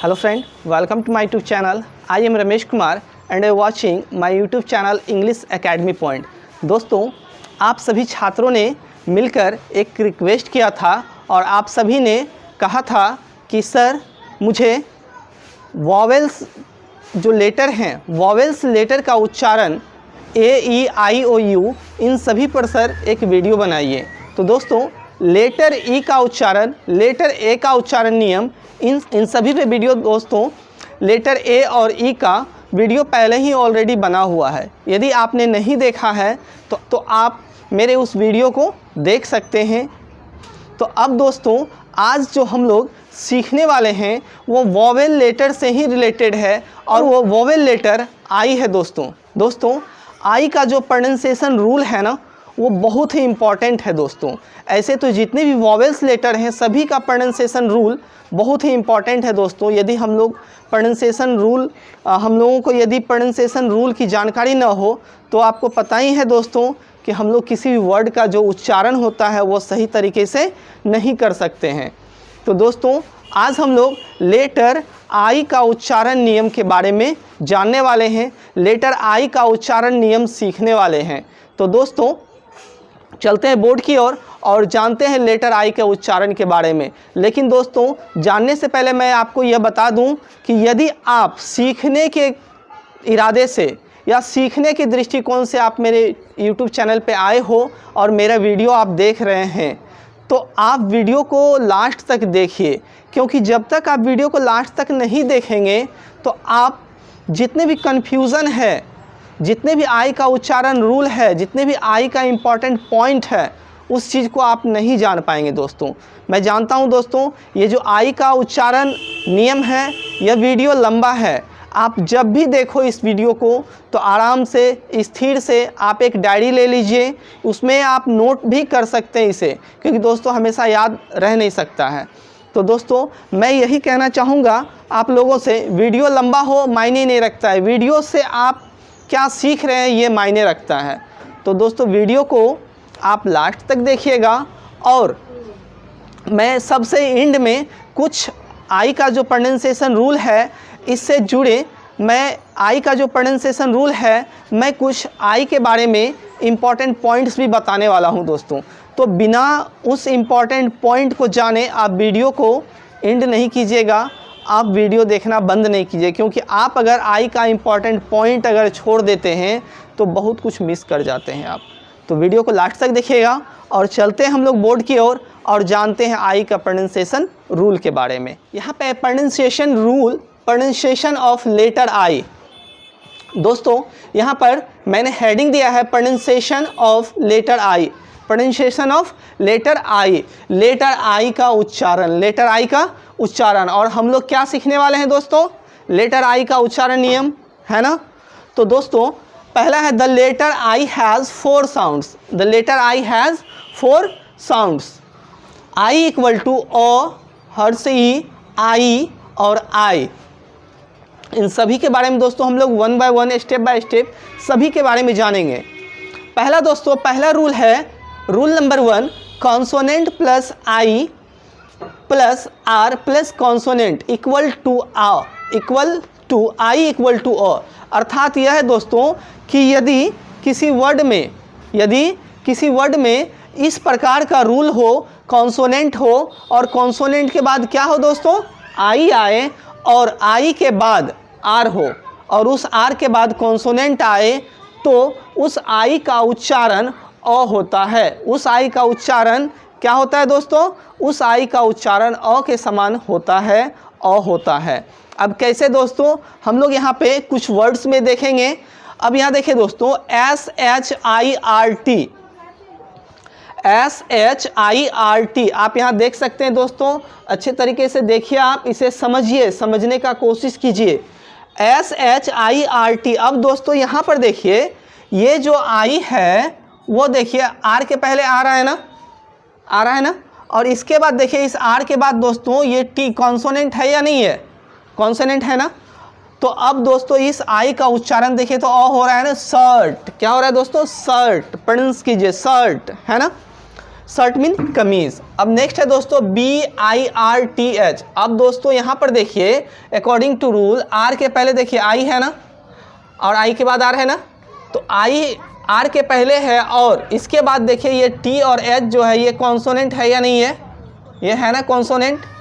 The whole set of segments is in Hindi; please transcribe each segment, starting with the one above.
Hello friend, welcome to my YouTube channel. I am Ramesh Kumar and I am watching my YouTube channel English Academy Point. दोस्तों, आप सभी छात्रों ने मिलकर एक रिक्वेस्ट किया था और आप सभी ने कहा था कि सर मुझे वॉवेल्स जो लेटर हैं, वॉवेल्स लेटर का उच्चारण ए, ई, आई, ओ, यू इन सभी पर सर एक वीडियो बनाइए। तो दोस्तों, लेटर ई का उच्चारण, लेटर ए का उच्चारण नियम, इन सभी पे वीडियो दोस्तों लेटर ए और ई का वीडियो पहले ही ऑलरेडी बना हुआ है। यदि आपने नहीं देखा है तो आप मेरे उस वीडियो को देख सकते हैं। तो अब दोस्तों, आज जो हम लोग सीखने वाले हैं वो वॉवेल लेटर से ही रिलेटेड है और वो वॉवेल लेटर आई है। दोस्तों आई का जो प्रोनाउंसिएशन रूल है ना, वो बहुत ही इम्पॉर्टेंट है। दोस्तों, ऐसे तो जितने भी वॉवेल्स लेटर हैं सभी का प्रोनाउंसिएशन रूल बहुत ही इम्पॉर्टेंट है। दोस्तों, यदि हम लोगों को यदि प्रोनाउंसिएशन रूल की जानकारी ना हो तो आपको पता ही है दोस्तों कि हम लोग किसी भी वर्ड का जो उच्चारण होता है वो सही तरीके से नहीं कर सकते हैं। तो दोस्तों, आज हम लोग लेटर आई का उच्चारण नियम के बारे में जानने वाले हैं, लेटर आई का उच्चारण नियम सीखने वाले हैं। तो दोस्तों, चलते हैं बोर्ड की ओर और जानते हैं लेटर आई के उच्चारण के बारे में। लेकिन दोस्तों, जानने से पहले मैं आपको यह बता दूं कि यदि आप सीखने के इरादे से या सीखने के दृष्टिकोण से आप मेरे YouTube चैनल पे आए हो और मेरा वीडियो आप देख रहे हैं तो आप वीडियो को लास्ट तक देखिए, क्योंकि जब तक आप वीडियो को लास्ट तक नहीं देखेंगे तो आप जितने भी कन्फ्यूज़न है, जितने भी आई का उच्चारण रूल है, जितने भी आई का इम्पॉर्टेंट पॉइंट है, उस चीज़ को आप नहीं जान पाएंगे। दोस्तों, मैं जानता हूं दोस्तों, ये जो आई का उच्चारण नियम है यह वीडियो लंबा है। आप जब भी देखो इस वीडियो को तो आराम से स्थिर से आप एक डायरी ले लीजिए, उसमें आप नोट भी कर सकते हैं इसे, क्योंकि दोस्तों हमेशा याद रह नहीं सकता है। तो दोस्तों, मैं यही कहना चाहूँगा आप लोगों से, वीडियो लंबा हो मायने नहीं रखता है, वीडियो से आप क्या सीख रहे हैं ये मायने रखता है। तो दोस्तों, वीडियो को आप लास्ट तक देखिएगा और मैं सबसे एंड में कुछ आई का जो प्रोनाउंसिएशन रूल है इससे जुड़े मैं आई का जो प्रोनाउंसिएशन रूल है मैं कुछ आई के बारे में इम्पॉर्टेंट पॉइंट्स भी बताने वाला हूं। दोस्तों, तो बिना उस इम्पॉर्टेंट पॉइंट को जाने आप वीडियो को एंड नहीं कीजिएगा, आप वीडियो देखना बंद नहीं कीजिए, क्योंकि आप अगर आई का इम्पॉर्टेंट पॉइंट अगर छोड़ देते हैं तो बहुत कुछ मिस कर जाते हैं आप। तो वीडियो को लास्ट तक देखिएगा और चलते हैं हम लोग बोर्ड की ओर और जानते हैं आई का प्रोनाउंसिएशन रूल के बारे में। यहाँ पे pronunciation rule, pronunciation of letter I. दोस्तों, यहाँ पर मैंने हेडिंग दिया है pronunciation of letter I, pronunciation of letter I, letter I का उच्चारण, लेटर आई का उच्चारण। और हम लोग क्या सीखने वाले हैं दोस्तों? लेटर आई का उच्चारण नियम, है ना। तो दोस्तों, पहला है the letter I has 4 sounds. The letter I has 4 sounds. I equal to O, हर्ष ई, आई और आई। इन सभी के बारे में दोस्तों हम लोग 1 बाय 1 स्टेप बाय स्टेप सभी के बारे में जानेंगे। पहला दोस्तों, पहला रूल है rule number 1, consonant plus I plus R plus consonant equal to आ, equal to I equal to ओ। अर्थात यह है दोस्तों कि यदि किसी वर्ड में इस प्रकार का रूल हो, कॉन्सोनेंट हो और कॉन्सोनेंट के बाद क्या हो दोस्तों? आई आए और आई के बाद आर हो और उस आर के बाद कॉन्सोनेंट आए तो उस आई का उच्चारण अ होता है। उस आई का उच्चारण क्या होता है दोस्तों? उस आई का उच्चारण अ के समान होता है, अ होता है। अब कैसे दोस्तों? हम लोग यहाँ पे कुछ वर्ड्स में देखेंगे। अब यहाँ देखिए दोस्तों, SHIRT, SHIRT आप यहाँ देख सकते हैं दोस्तों, अच्छे तरीके से देखिए, आप इसे समझिए, समझने का कोशिश कीजिए। SHIRT। अब दोस्तों यहाँ पर देखिए, ये जो आई है वो देखिए आर के पहले आ रहा है ना, आ रहा है ना, और इसके बाद देखिए इस आर के बाद दोस्तों ये टी कॉन्सोनेंट है या नहीं है? कॉन्सोनेंट है ना। तो अब दोस्तों इस आई का उच्चारण देखिए तो अ हो रहा है ना, शर्ट। क्या हो रहा है दोस्तों? शर्ट। प्रोनाउंस कीजिए, शर्ट, है ना। शर्ट मीन कमीज। अब नेक्स्ट है दोस्तों BIRTH। अब दोस्तों यहाँ पर देखिए अकॉर्डिंग टू रूल आर के पहले देखिए आई है ना, और आई के बाद आर है ना, तो आई आर के पहले है, और इसके बाद देखिए ये टी और एच जो है ये कॉन्सोनेंट है या नहीं है, ये है ना कॉन्सोनेंट।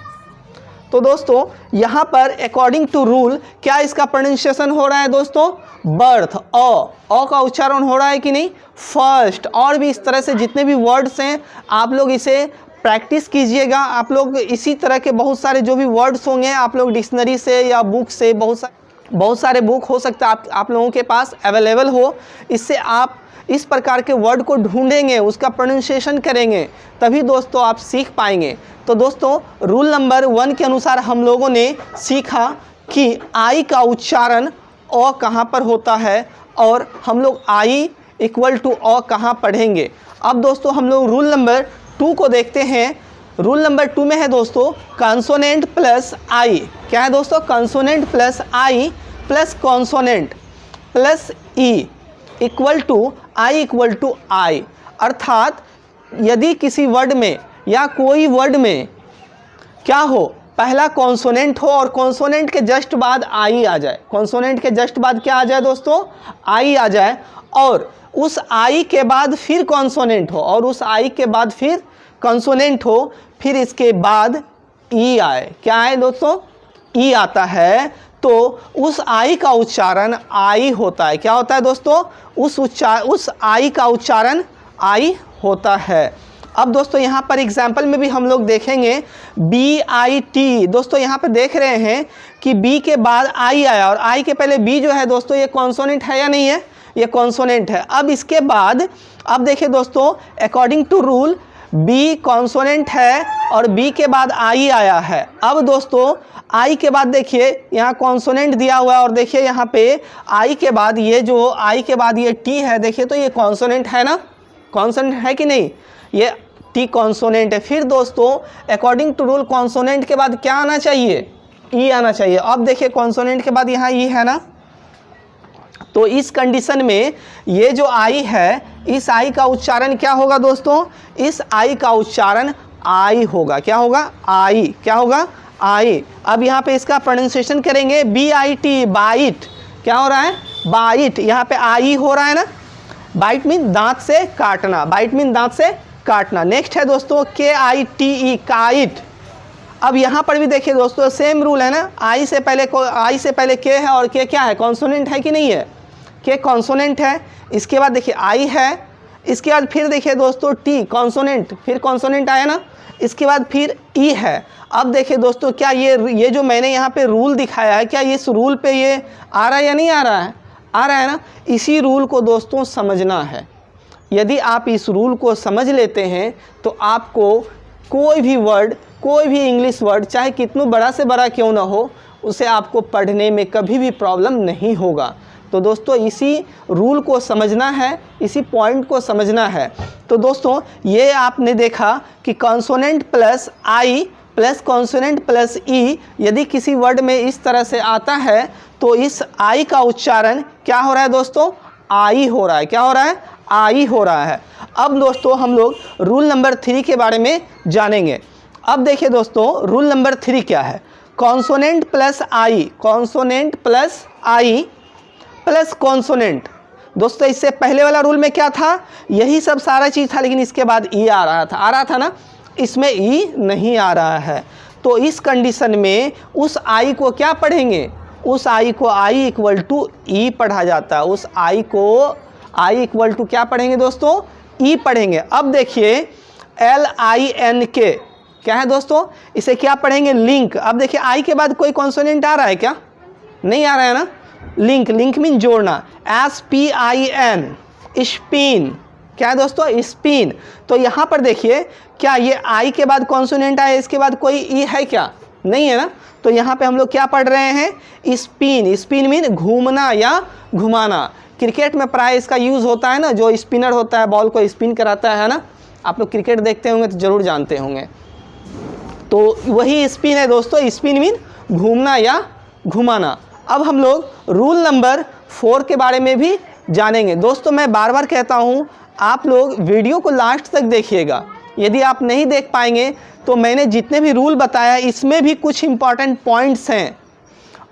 तो दोस्तों यहाँ पर अकॉर्डिंग टू रूल क्या इसका प्रोनाउंसिएशन हो रहा है दोस्तों, बर्थ, अ का उच्चारण हो रहा है कि नहीं, फर्स्ट। और भी इस तरह से जितने भी वर्ड्स हैं आप लोग इसे प्रैक्टिस कीजिएगा। आप लोग इसी तरह के बहुत सारे जो भी वर्ड्स होंगे आप लोग डिक्शनरी से या बुक से, बहुत सारे बुक हो सकता है आप लोगों के पास अवेलेबल हो, इससे आप इस प्रकार के वर्ड को ढूंढेंगे, उसका प्रोनाउंसिएशन करेंगे, तभी दोस्तों आप सीख पाएंगे। तो दोस्तों रूल नंबर 1 के अनुसार हम लोगों ने सीखा कि आई का उच्चारण अ कहाँ पर होता है, और हम लोग आई इक्वल टू अ कहाँ पढ़ेंगे। अब दोस्तों हम लोग रूल नंबर 2 को देखते हैं। रूल नंबर 2 में है दोस्तों कंसोनेंट प्लस आई। क्या है दोस्तों, consonant plus I plus consonant plus E equal to I equal to I. अर्थात यदि किसी वर्ड में या कोई वर्ड में क्या हो, पहला कॉन्सोनेंट हो और कॉन्सोनेंट के जस्ट बाद आई आ जाए, कॉन्सोनेंट के जस्ट बाद क्या आ जाए दोस्तों, आई आ जाए, और उस आई के बाद फिर कॉन्सोनेंट हो, और उस आई के बाद फिर कॉन्सोनेंट हो, फिर इसके बाद ई आए। क्या है दोस्तों, ई आता है, तो उस आई का उच्चारण आई होता है। क्या होता है दोस्तों, उस आई का उच्चारण आई होता है। अब दोस्तों यहाँ पर एग्जाम्पल में भी हम लोग देखेंगे BIT। दोस्तों यहाँ पर देख रहे हैं कि बी के बाद आई आया, और आई के पहले बी जो है दोस्तों ये कॉन्सोनेंट है या नहीं है, ये कॉन्सोनेंट है। अब इसके बाद अब देखिए दोस्तों according to rule B consonant है और बी के बाद आई आया है। अब दोस्तों आई के बाद देखिए यहाँ कॉन्सोनेंट दिया हुआ है, और देखिए यहाँ पे आई के बाद ये जो आई के बाद ये टी है, देखिए तो ये कॉन्सोनेंट है ना, कॉन्सोनेंट है कि नहीं, ये टी कॉन्सोनेंट है। फिर दोस्तों अकॉर्डिंग टू रूल कॉन्सोनेंट के बाद क्या आना चाहिए, ई आना चाहिए। अब देखिए कॉन्सोनेंट के बाद यहाँ ई है ना, तो इस कंडीशन में ये जो आई है, इस आई का उच्चारण क्या होगा दोस्तों, इस आई का उच्चारण आई होगा। क्या होगा, आई, क्या होगा, आई। अब यहाँ पे इसका प्रोनाउंसिएशन करेंगे BIT, बाइट। क्या हो रहा है, बाइट। यहाँ पे आई हो रहा है ना, बाइट मीन दांत से काटना, बाइट मीन दांत से काटना। नेक्स्ट है दोस्तों KITE, काइट। अब यहाँ पर भी देखिए दोस्तों सेम रूल है ना, आई से पहले के है, और के क्या है, कॉन्सोनेंट है कि नहीं है, के कॉन्सोनेंट है। इसके बाद देखिए आई है, इसके बाद फिर देखिए दोस्तों टी कॉन्सोनेंट, फिर कॉन्सोनेंट आया ना, इसके बाद फिर ई है। अब देखिए दोस्तों क्या ये जो मैंने यहाँ पे रूल दिखाया है, क्या इस रूल पे ये आ रहा है या नहीं आ रहा है, आ रहा है ना। इसी रूल को दोस्तों समझना है। यदि आप इस रूल को समझ लेते हैं तो आपको कोई भी वर्ड, कोई भी इंग्लिश वर्ड चाहे कितना बड़ा से बड़ा क्यों ना हो, उसे आपको पढ़ने में कभी भी प्रॉब्लम नहीं होगा। तो दोस्तों इसी रूल को समझना है, इसी पॉइंट को समझना है। तो दोस्तों ये आपने देखा कि consonant plus I plus consonant plus ई यदि किसी वर्ड में इस तरह से आता है तो इस आई का उच्चारण क्या हो रहा है दोस्तों, आई हो रहा है। क्या हो रहा है, आई हो रहा है। अब दोस्तों हम लोग रूल नंबर 3 के बारे में जानेंगे। अब देखिए दोस्तों रूल नंबर 3 क्या है, consonant plus I, consonant plus I plus consonant. दोस्तों इससे पहले वाला रूल में क्या था, यही सब सारा चीज़ था, लेकिन इसके बाद ई आ रहा था ना, इसमें ई नहीं आ रहा है। तो इस कंडीशन में उस आई को क्या पढ़ेंगे, उस आई को आई इक्वल टू ई पढ़ा जाता है। उस आई को आई इक्वल टू क्या पढ़ेंगे दोस्तों, ई पढ़ेंगे। अब देखिए LINK क्या है दोस्तों, इसे क्या पढ़ेंगे, लिंक। अब देखिए आई के बाद कोई कॉन्सोनेंट आ रहा है क्या, नहीं आ रहा है ना। लिंक, लिंक मीन जोड़ना, SPIN, स्पिन। क्या है दोस्तों, स्पिन। तो यहाँ पर देखिए क्या ये आई के बाद कॉन्सोनेंट आया, इसके बाद कोई ई है क्या, नहीं है ना। तो यहाँ पे हम लोग क्या पढ़ रहे हैं, स्पिन। स्पिन मीन घूमना या घुमाना। क्रिकेट में प्राय इसका यूज़ होता है ना, जो स्पिनर होता है बॉल को स्पिन कराता है ना, आप लोग क्रिकेट देखते होंगे तो ज़रूर जानते होंगे। तो वही स्पिन है दोस्तों, स्पिन मीन घूमना या घुमाना। अब हम लोग रूल नंबर 4 के बारे में भी जानेंगे। दोस्तों मैं बार बार कहता हूँ आप लोग वीडियो को लास्ट तक देखिएगा, यदि आप नहीं देख पाएंगे तो मैंने जितने भी रूल बताया इसमें भी कुछ इम्पॉर्टेंट पॉइंट्स हैं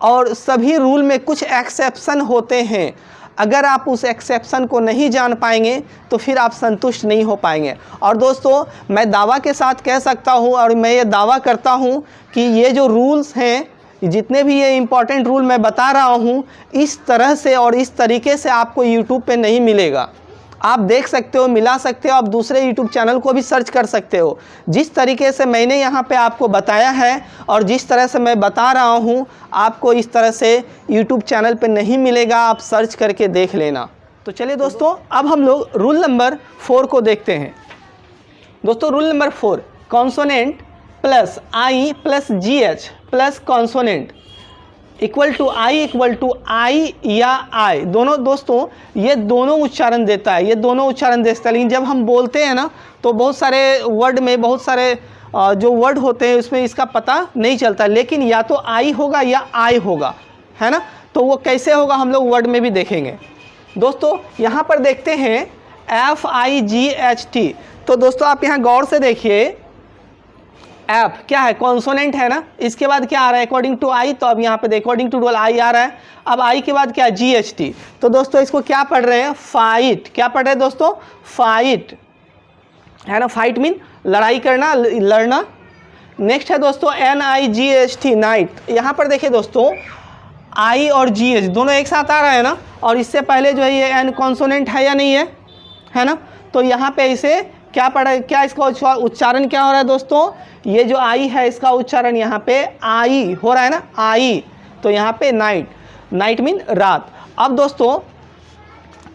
और सभी रूल में कुछ एक्सेप्शन होते हैं। अगर आप उस एक्सेप्शन को नहीं जान पाएंगे तो फिर आप संतुष्ट नहीं हो पाएंगे। और दोस्तों, मैं दावा के साथ कह सकता हूँ और मैं ये दावा करता हूँ कि ये जो रूल्स हैं, जितने भी ये इम्पॉर्टेंट रूल मैं बता रहा हूँ, इस तरह से और इस तरीके से आपको यूट्यूब पे नहीं मिलेगा। आप देख सकते हो, मिला सकते हो, आप दूसरे यूट्यूब चैनल को भी सर्च कर सकते हो। जिस तरीके से मैंने यहाँ पे आपको बताया है और जिस तरह से मैं बता रहा हूँ, आपको इस तरह से यूट्यूब चैनल पे नहीं मिलेगा। आप सर्च करके देख लेना। तो चलिए दोस्तों, अब हम लोग रूल नंबर 4 को देखते हैं। दोस्तों, rule number 4, consonant plus I plus G H plus consonant equal to I या आई, दोनों दोस्तों ये दोनों उच्चारण देता है, ये दोनों उच्चारण देता है। लेकिन जब हम बोलते हैं ना तो बहुत सारे वर्ड में बहुत सारे जो वर्ड होते हैं उसमें इसका पता नहीं चलता, लेकिन या तो आई होगा या आई होगा, है ना। तो वो कैसे होगा हम लोग वर्ड में भी देखेंगे। दोस्तों, यहाँ पर देखते हैं FIGHT। तो दोस्तों आप यहाँ गौर से देखिए, एफ क्या है, कॉन्सोनेंट है ना। इसके बाद क्या आ रहा है, अकॉर्डिंग टू आई। तो अब यहाँ पे अकॉर्डिंग टू रूल आई आ रहा है। अब आई के बाद क्या है, GHT। तो दोस्तों इसको क्या पढ़ रहे हैं, फाइट। क्या पढ़ रहे हैं दोस्तों, फाइट, है ना। फाइट मीन लड़ाई करना, लड़ना। नेक्स्ट है दोस्तों NIGHT, नाइट। यहाँ पर देखिए दोस्तों, आई और GH दोनों एक साथ आ रहा है ना, और इससे पहले जो है ये एन कॉन्सोनेंट है या नहीं है ना। तो यहाँ पे इसे क्या पढ़ा, क्या इसका उच्चारण क्या हो रहा है दोस्तों, ये जो आई है इसका उच्चारण यहाँ पे आई हो रहा है ना, आई। तो यहाँ पे नाइट, नाइट मीन रात। अब दोस्तों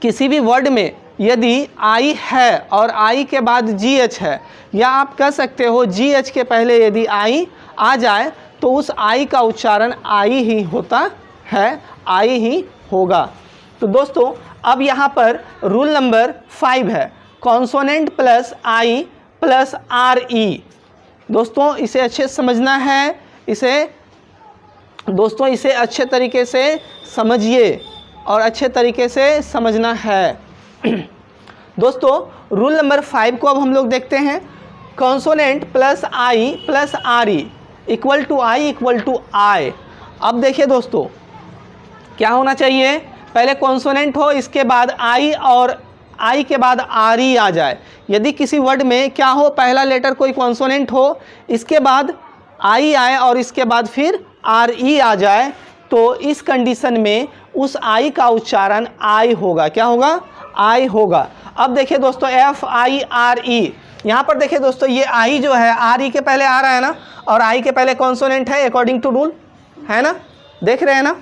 किसी भी वर्ड में यदि आई है और आई के बाद GH है, या आप कह सकते हो GH के पहले यदि आई आ जाए तो उस आई का उच्चारण आई ही होता है, आई ही होगा। तो दोस्तों अब यहाँ पर रूल नंबर 5 है, consonant plus I plus RE। दोस्तों इसे अच्छे से समझना है, इसे दोस्तों इसे अच्छे तरीके से समझिए और अच्छे तरीके से समझना है। दोस्तों रूल नंबर 5 को अब हम लोग देखते हैं, consonant plus I plus RE equal to I equal to I. अब देखिए दोस्तों क्या होना चाहिए, पहले कॉन्सोनेंट हो, इसके बाद आई और आई के बाद RE आ जाए। यदि किसी वर्ड में क्या हो, पहला लेटर कोई कॉन्सोनेंट हो, इसके बाद आई आए और इसके बाद फिर RE आ जाए, तो इस कंडीशन में उस आई का उच्चारण आई होगा। क्या होगा, आई होगा। अब देखिए दोस्तों FIRE, यहाँ पर देखिए दोस्तों ये आई जो है RE के पहले आ रहा है ना, और आई के पहले कॉन्सोनेंट है अकॉर्डिंग टू रूल, है ना, देख रहे हैं ना।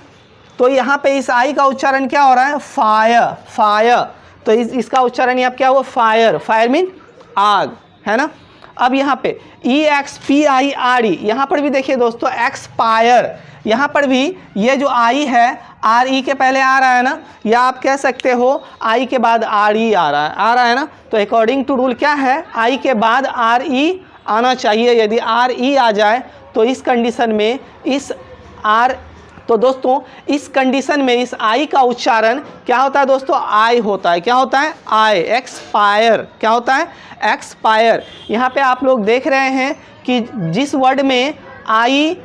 तो यहाँ पे इस आई का उच्चारण क्या हो रहा है, फायर, फायर। तो इसका उच्चारण यहाँ क्या हुआ, फायर, फायर मीन आग, है ना। अब यहाँ पे EXPIRE, यहाँ पर भी देखिए दोस्तों एक्सपायर, यहाँ पर भी ये जो आई है RE के पहले आ रहा है ना, या आप कह सकते हो आई के बाद RE आ रहा है ना। तो अकॉर्डिंग टू रूल क्या है, आई के बाद RE आना चाहिए। यदि RE आ जाए तो इस कंडीशन में इस तो दोस्तों इस कंडीशन में इस आई का उच्चारण क्या होता है दोस्तों, आई होता है। क्या होता है, आई, एक्सपायर। क्या होता है, एक्सपायर। यहाँ पे आप लोग देख रहे हैं कि जिस वर्ड में आई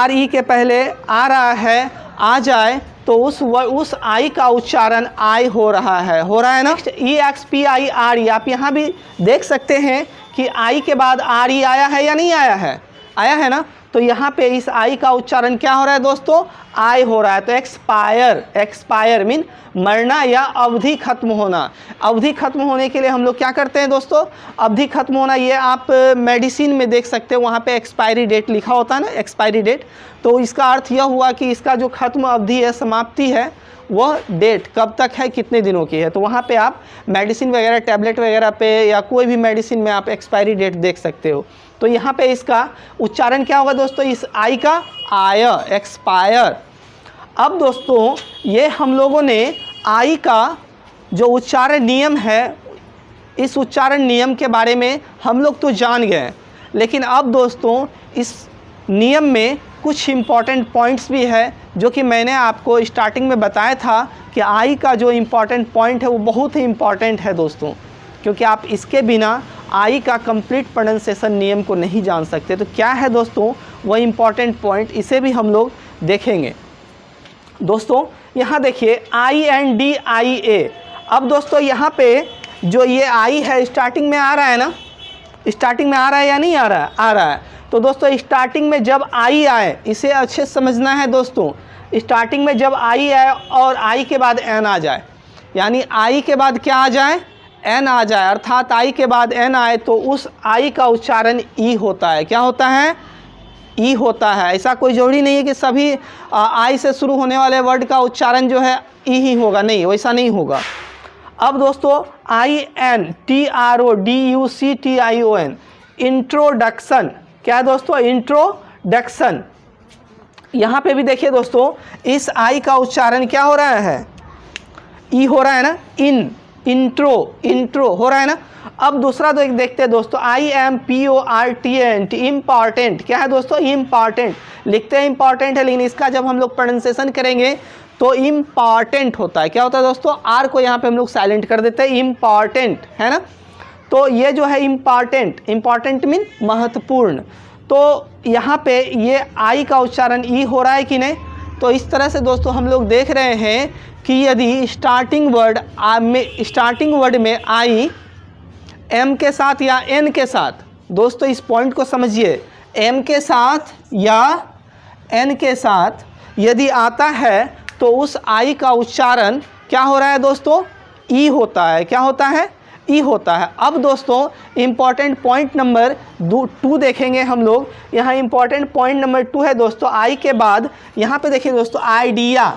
RE के पहले आ रहा है आ जाए तो उस आई का उच्चारण आई हो रहा है ना। EXPIRE, आप यहाँ भी देख सकते हैं कि आई के बाद RE आया है या नहीं आया है, आया है ना। तो यहाँ पे इस आई का उच्चारण क्या हो रहा है दोस्तों, आई हो रहा है। तो एक्सपायर, एक्सपायर मीन मरना या अवधि खत्म होना। अवधि खत्म होने के लिए हम लोग क्या करते हैं दोस्तों, अवधि खत्म होना ये आप मेडिसिन में देख सकते हो, वहाँ पे एक्सपायरी डेट लिखा होता है ना, एक्सपायरी डेट। तो इसका अर्थ यह हुआ कि इसका जो खत्म अवधि है, समाप्ति है, वह डेट कब तक है, कितने दिनों की है। तो वहाँ पे आप मेडिसिन वगैरह, टैबलेट वगैरह पे या कोई भी मेडिसिन में आप एक्सपायरी डेट देख सकते हो। तो यहाँ पे इसका उच्चारण क्या होगा दोस्तों, इस आई का आया, एक्सपायर। अब दोस्तों ये हम लोगों ने आई का जो उच्चारण नियम है, इस उच्चारण नियम के बारे में हम लोग तो जान गए, लेकिन अब दोस्तों इस नियम में कुछ इम्पॉर्टेंट पॉइंट्स भी है जो कि मैंने आपको स्टार्टिंग में बताया था कि आई का जो इम्पॉर्टेंट पॉइंट है वो बहुत ही इम्पॉर्टेंट है दोस्तों, क्योंकि आप इसके बिना आई का कंप्लीट प्रोनाउंसिएशन नियम को नहीं जान सकते। तो क्या है दोस्तों वो इम्पॉर्टेंट पॉइंट, इसे भी हम लोग देखेंगे। दोस्तों यहाँ देखिए INDIA। अब दोस्तों यहाँ पे जो ये आई है स्टार्टिंग में आ रहा है ना, स्टार्टिंग में आ रहा है या नहीं आ रहा है? आ रहा है। तो दोस्तों स्टार्टिंग में जब आई आए, इसे अच्छे से समझना है दोस्तों, स्टार्टिंग में जब आई आए और आई के बाद एन आ जाए, यानी आई के बाद क्या आ जाए? एन आ जाए, अर्थात आई के बाद एन आए तो उस आई का उच्चारण ई होता है। क्या होता है? ई होता है। ऐसा कोई जरूरी नहीं है कि सभी आई से शुरू होने वाले वर्ड का उच्चारण जो है ई ही होगा, नहीं, वैसा नहीं होगा। अब दोस्तों INTRODUCTION, इंट्रोडक्शन। क्या है दोस्तों? इंट्रोडक्शन। यहाँ पे भी देखिए दोस्तों, इस आई का उच्चारण क्या हो रहा है? ई हो रहा है ना, इंट्रो हो रहा है ना। अब दूसरा तो एक देखते हैं दोस्तों, IMPORTANT, इम्पॉर्टेंट। क्या है दोस्तों? इम्पॉर्टेंट। लिखते हैं इम्पॉर्टेंट है, लेकिन इसका जब हम लोग प्रोनाउंसिएशन करेंगे तो इम्पॉर्टेंट होता है। क्या होता है दोस्तों? आर को यहाँ पे हम लोग साइलेंट कर देते हैं, इम्पॉर्टेंट, है ना। तो ये जो है इम्पॉर्टेंट मीन महत्वपूर्ण। तो यहाँ पे ये आई का उच्चारण ई हो रहा है कि नहीं? तो इस तरह से दोस्तों हम लोग देख रहे हैं कि यदि स्टार्टिंग वर्ड में आई एम के साथ या एन के साथ, दोस्तों इस पॉइंट को समझिए, एम के साथ या एन के साथ यदि आता है तो उस आई का उच्चारण क्या हो रहा है दोस्तों? ई होता है। क्या होता है? ई होता है। अब दोस्तों इम्पॉर्टेंट पॉइंट नंबर 2 देखेंगे हम लोग। यहाँ इम्पॉर्टेंट पॉइंट नंबर 2 है दोस्तों, आई के बाद यहाँ पे देखिए दोस्तों आइडिया।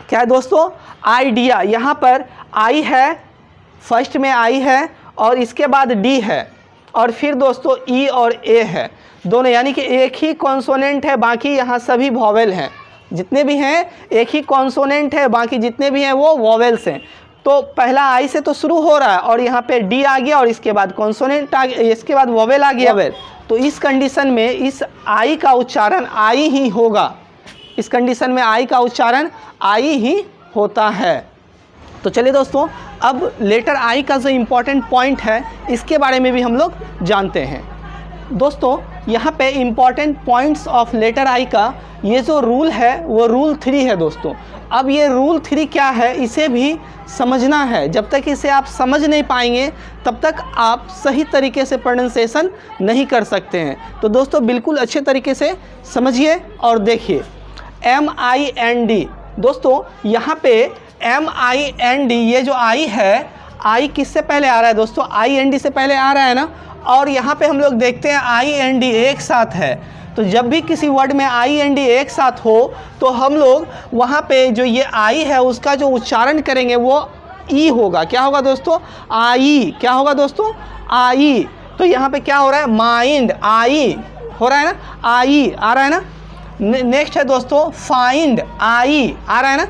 क्या है दोस्तों? आइडिया। यहाँ पर आई है, फर्स्ट में आई है और इसके बाद डी है और फिर दोस्तों ई और ए है दोनों, यानी कि एक ही कॉन्सोनेंट है, बाकी यहाँ सभी वॉवेल हैं। जितने भी हैं एक ही कॉन्सोनेंट है, बाकी जितने भी हैं वो वॉवेल्स हैं। तो पहला आई से तो शुरू हो रहा है और यहाँ पे डी आ गया और इसके बाद कॉन्सोनेंट आ गया, इसके बाद वॉवेल आ गया। तो इस कंडीशन में इस आई का उच्चारण आई ही होगा। इस कंडीशन में आई का उच्चारण आई ही होता है। तो चलिए दोस्तों, अब लेटर आई का जो इम्पोर्टेंट पॉइंट है इसके बारे में भी हम लोग जानते हैं। दोस्तों यहाँ पे important points of letter I का ये जो रूल है वो रूल 3 है दोस्तों। अब ये रूल 3 क्या है इसे भी समझना है। जब तक इसे आप समझ नहीं पाएंगे तब तक आप सही तरीके से प्रोनाउंसिएशन नहीं कर सकते हैं। तो दोस्तों बिल्कुल अच्छे तरीके से समझिए और देखिए। MIND, दोस्तों यहाँ पे MIND ये जो आई है, आई किससे पहले आ रहा है दोस्तों? IND से पहले आ रहा है ना। और यहाँ पे हम लोग देखते हैं IND एक साथ है। तो जब भी किसी वर्ड में IND एक साथ हो तो हम लोग वहाँ पे जो ये आई है उसका जो उच्चारण करेंगे वो ई होगा। क्या होगा दोस्तों? आई। क्या होगा दोस्तों? आई। तो यहाँ पे क्या हो रहा है? माइंड, आई हो रहा है ना, आई आ रहा है ना। नेक्स्ट है दोस्तों फाइंड, आई आ रहा है ना,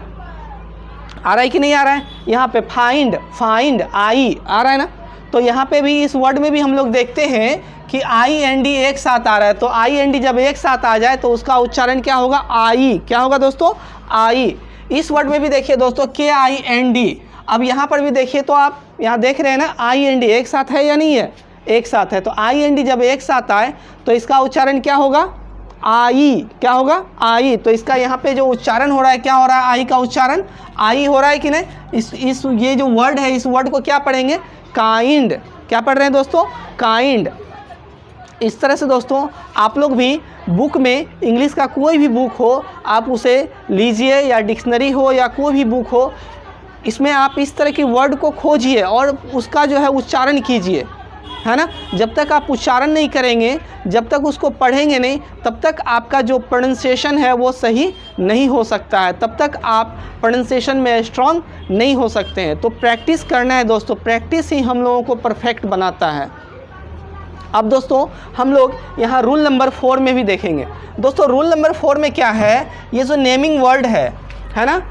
आ रहा है कि नहीं आ रहा है? यहाँ पे फाइंड, आई आ रहा है ना। तो यहाँ पे भी इस वर्ड में भी हम लोग देखते हैं कि IND एक साथ आ रहा है। तो IND जब एक साथ आ जाए तो उसका उच्चारण क्या होगा? आई। क्या होगा दोस्तों? आई। इस वर्ड में भी देखिए दोस्तों KIND। अब यहाँ पर भी देखिए तो आप यहाँ देख रहे हैं ना IND एक साथ है या नहीं है? एक साथ है। तो IND जब एक साथ आए तो इसका उच्चारण क्या होगा? आई। क्या होगा? आई। तो इसका यहाँ पे जो उच्चारण हो रहा है क्या हो रहा है? आई का उच्चारण आई हो रहा है कि नहीं? इस ये जो वर्ड है इस वर्ड को क्या पढ़ेंगे? काइंड। क्या पढ़ रहे हैं दोस्तों? काइंड। इस तरह से दोस्तों आप लोग भी बुक में, इंग्लिश का कोई भी बुक हो आप उसे लीजिए, या डिक्शनरी हो या कोई भी बुक हो, इसमें आप इस तरह की वर्ड को खोजिए और उसका जो है उच्चारण कीजिए, है ना। जब तक आप उच्चारण नहीं करेंगे, जब तक उसको पढ़ेंगे नहीं, तब तक आपका जो प्रोनाउंसिएशन है वो सही नहीं हो सकता है, तब तक आप प्रोनाउंसिएशन में स्ट्रांग नहीं हो सकते हैं। तो प्रैक्टिस करना है दोस्तों, प्रैक्टिस ही हम लोगों को परफेक्ट बनाता है। अब दोस्तों हम लोग यहाँ रूल नंबर 4 में भी देखेंगे। दोस्तों रूल नंबर 4 में क्या है? ये जो नेमिंग वर्ड है ना,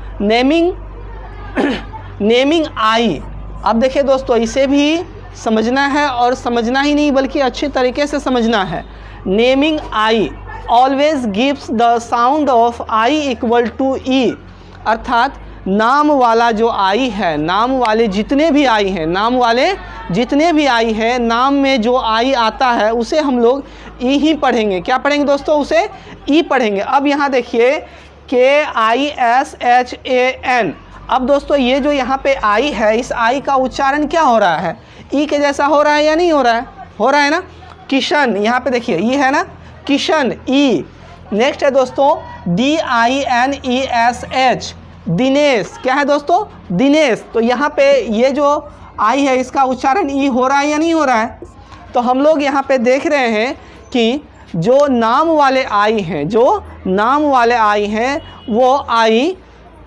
नेमिंग आई। अब देखिए दोस्तों इसे भी समझना है, और समझना ही नहीं बल्कि अच्छे तरीके से समझना है। Naming I always gives the sound of I equal to E, अर्थात नाम वाला जो आई है, नाम वाले जितने भी आई हैं, नाम वाले जितने भी आई है, नाम में जो आई आता है उसे हम लोग ई ही पढ़ेंगे। क्या पढ़ेंगे दोस्तों? उसे ई पढ़ेंगे। अब यहाँ देखिए KISHAN। अब दोस्तों ये जो यहाँ पे आई है, इस आई का उच्चारण क्या हो रहा है? ई के जैसा हो रहा है या नहीं हो रहा है? हो रहा है ना। किशन, यहाँ पे देखिए ई है ना, किशन, ई। नेक्स्ट है दोस्तों DINESH, दिनेश। क्या है दोस्तों? दिनेश। तो यहाँ पे ये जो आई है इसका उच्चारण ई हो रहा है या नहीं हो रहा है? तो हम लोग यहाँ पे देख रहे हैं कि जो नाम वाले आई हैं, जो नाम वाले आई हैं, वो आई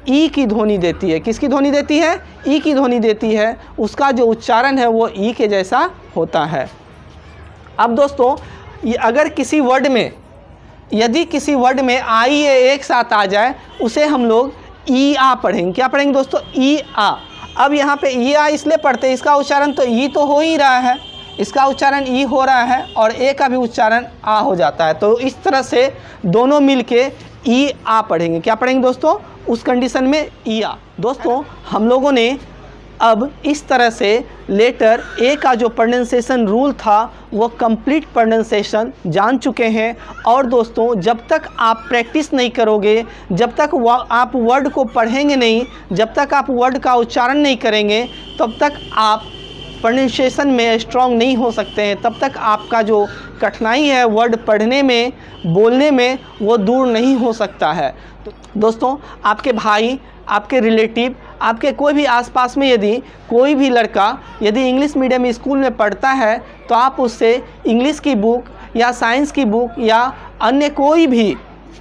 ई की ध्वनि देती है। किसकी ध्वनि देती है? ई की ध्वनि देती है। उसका जो उच्चारण है वो ई के जैसा होता है। अब दोस्तों अगर किसी वर्ड में, यदि किसी वर्ड में आई ए एक साथ आ जाए, उसे हम लोग ई आ पढ़ेंगे। क्या पढ़ेंगे दोस्तों? ई आ। अब यहाँ पे ई आ इसलिए पढ़ते हैं, इसका उच्चारण तो ई तो हो ही रहा है, इसका उच्चारण ई हो रहा है और ए का भी उच्चारण आ हो जाता है। तो इस तरह से दोनों मिलके ई आ पढ़ेंगे। क्या पढ़ेंगे दोस्तों? उस कंडीशन में ई आ। दोस्तों हम लोगों ने अब इस तरह से लेटर ए का जो प्रोनाउंसिएशन रूल था वो कंप्लीट प्रोनाउंसिएशन जान चुके हैं। और दोस्तों जब तक आप प्रैक्टिस नहीं करोगे, जब तक आप वर्ड को पढ़ेंगे नहीं, जब तक आप वर्ड का उच्चारण नहीं करेंगे, तब तक आप प्रोनाउंसिएशन में स्ट्रांग नहीं हो सकते हैं। तब तक आपका जो कठिनाई है वर्ड पढ़ने में, बोलने में, वो दूर नहीं हो सकता है। तो दोस्तों आपके भाई, आपके रिलेटिव, आपके कोई भी आसपास में यदि कोई भी लड़का यदि इंग्लिश मीडियम स्कूल में पढ़ता है, तो आप उससे इंग्लिश की बुक या साइंस की बुक या अन्य कोई भी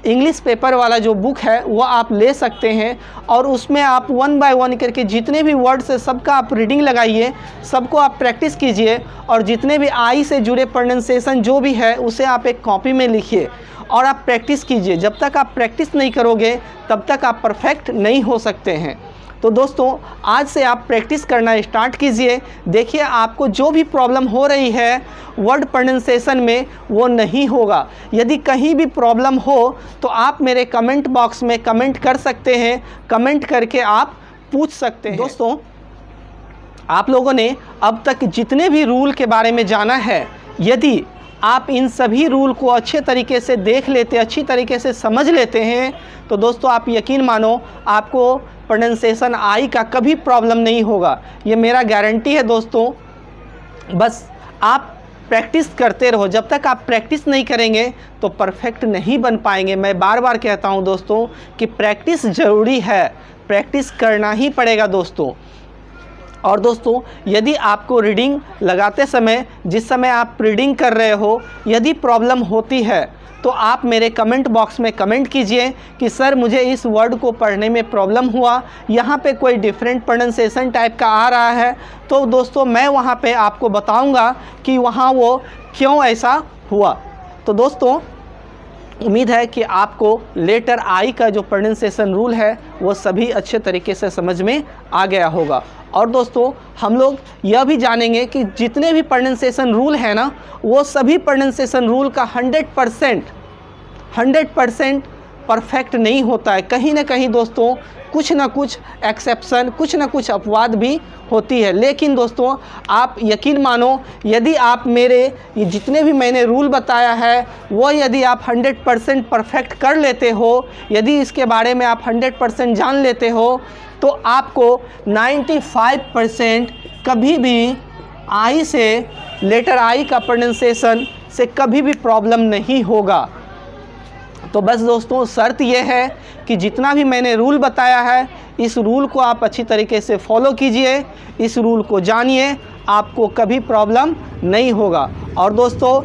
इंग्लिश पेपर वाला जो बुक है वो आप ले सकते हैं। और उसमें आप 1 बाय 1 करके जितने भी वर्ड्स है सबका आप रीडिंग लगाइए, सबको आप प्रैक्टिस कीजिए। और जितने भी आई से जुड़े प्रोनाउंसिएशन जो भी है उसे आप एक कॉपी में लिखिए और आप प्रैक्टिस कीजिए। जब तक आप प्रैक्टिस नहीं करोगे तब तक आप परफेक्ट नहीं हो सकते हैं। तो दोस्तों आज से आप प्रैक्टिस करना स्टार्ट कीजिए। देखिए आपको जो भी प्रॉब्लम हो रही है वर्ड प्रोनाउंसिएशन में वो नहीं होगा। यदि कहीं भी प्रॉब्लम हो तो आप मेरे कमेंट बॉक्स में कमेंट कर सकते हैं, कमेंट करके आप पूछ सकते हैं। दोस्तों आप लोगों ने अब तक जितने भी रूल के बारे में जाना है, यदि आप इन सभी रूल को अच्छे तरीके से देख लेते, अच्छी तरीके से समझ लेते हैं, तो दोस्तों आप यकीन मानो आपको प्रोनाउंसिएशन आई का कभी प्रॉब्लम नहीं होगा। ये मेरा गारंटी है दोस्तों। बस आप प्रैक्टिस करते रहो। जब तक आप प्रैक्टिस नहीं करेंगे तो परफेक्ट नहीं बन पाएंगे। मैं बार बार कहता हूँ दोस्तों कि प्रैक्टिस ज़रूरी है, प्रैक्टिस करना ही पड़ेगा दोस्तों। और दोस्तों यदि आपको रीडिंग लगाते समय, जिस समय आप रीडिंग कर रहे हो, यदि प्रॉब्लम होती है तो आप मेरे कमेंट बॉक्स में कमेंट कीजिए कि सर मुझे इस वर्ड को पढ़ने में प्रॉब्लम हुआ, यहाँ पे कोई डिफरेंट प्रोनाउंसिएशन टाइप का आ रहा है। तो दोस्तों मैं वहाँ पे आपको बताऊँगा कि वहाँ वो क्यों ऐसा हुआ। तो दोस्तों उम्मीद है कि आपको लेटर आई का जो प्रोनाउंसिएशन रूल है वो सभी अच्छे तरीके से समझ में आ गया होगा। और दोस्तों हम लोग यह भी जानेंगे कि जितने भी प्रोनाउंसिएशन रूल है ना, वो सभी प्रोनाउंसिएशन रूल का 100% परफेक्ट नहीं होता है। कहीं ना कहीं दोस्तों कुछ ना कुछ एक्सेप्शन, कुछ ना कुछ अपवाद भी होती है। लेकिन दोस्तों आप यकीन मानो, यदि आप मेरे ये जितने भी मैंने रूल बताया है वो यदि आप 100% परफेक्ट कर लेते हो, यदि इसके बारे में आप 100% जान लेते हो, तो आपको 95% कभी भी आई से, लेटर आई का प्रोनाउंसिएशन से कभी भी प्रॉब्लम नहीं होगा। तो बस दोस्तों शर्त यह है कि जितना भी मैंने रूल बताया है इस रूल को आप अच्छी तरीके से फॉलो कीजिए, इस रूल को जानिए, आपको कभी प्रॉब्लम नहीं होगा। और दोस्तों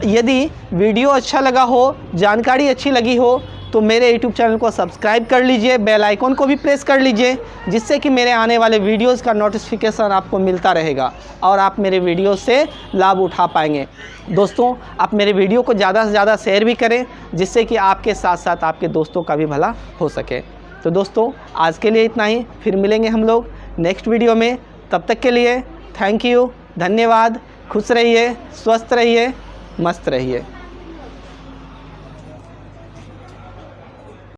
यदि वीडियो अच्छा लगा हो, जानकारी अच्छी लगी हो, तो मेरे YouTube चैनल को सब्सक्राइब कर लीजिए, बेल आइकन को भी प्रेस कर लीजिए, जिससे कि मेरे आने वाले वीडियोस का नोटिफिकेशन आपको मिलता रहेगा और आप मेरे वीडियो से लाभ उठा पाएंगे। दोस्तों आप मेरे वीडियो को ज़्यादा से ज़्यादा शेयर भी करें, जिससे कि आपके साथ साथ आपके दोस्तों का भी भला हो सके। तो दोस्तों आज के लिए इतना ही, फिर मिलेंगे हम लोग नेक्स्ट वीडियो में। तब तक के लिए थैंक यू, धन्यवाद। खुश रहिए, स्वस्थ रहिए, मस्त रहिए।